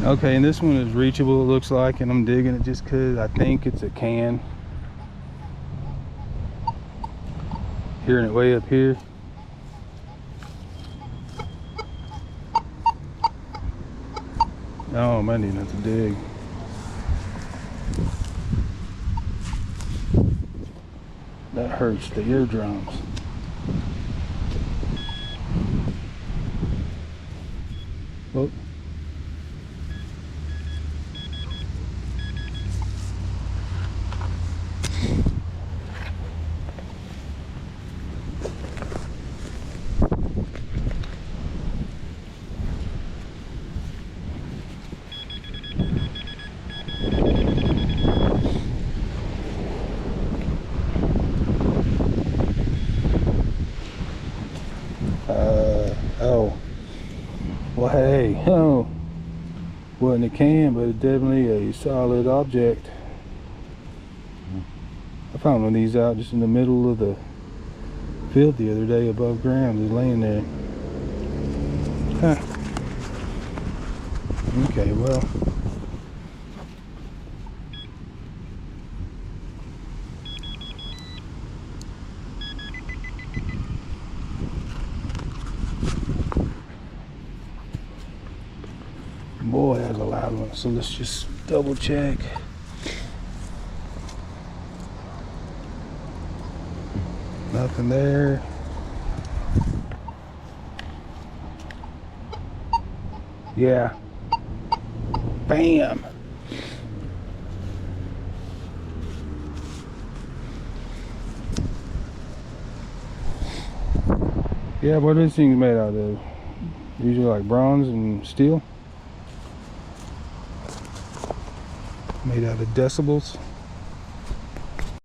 Okay, and this one is reachable, it looks like, and I'm digging it just because I think it's a can. Hearing it way up here. Oh, I might need not to dig. That hurts the eardrums. Oh. Oh. Well, hey, oh. Wasn't a can, but it's definitely a solid object. I found one of these out just in the middle of the field the other day above ground, just laying there. Huh. Okay, well. Boy, that was a loud one. So let's just double check. Nothing there. Yeah. Bam. Yeah, what are these things made out of? Usually like bronze and steel. Made out of decibels.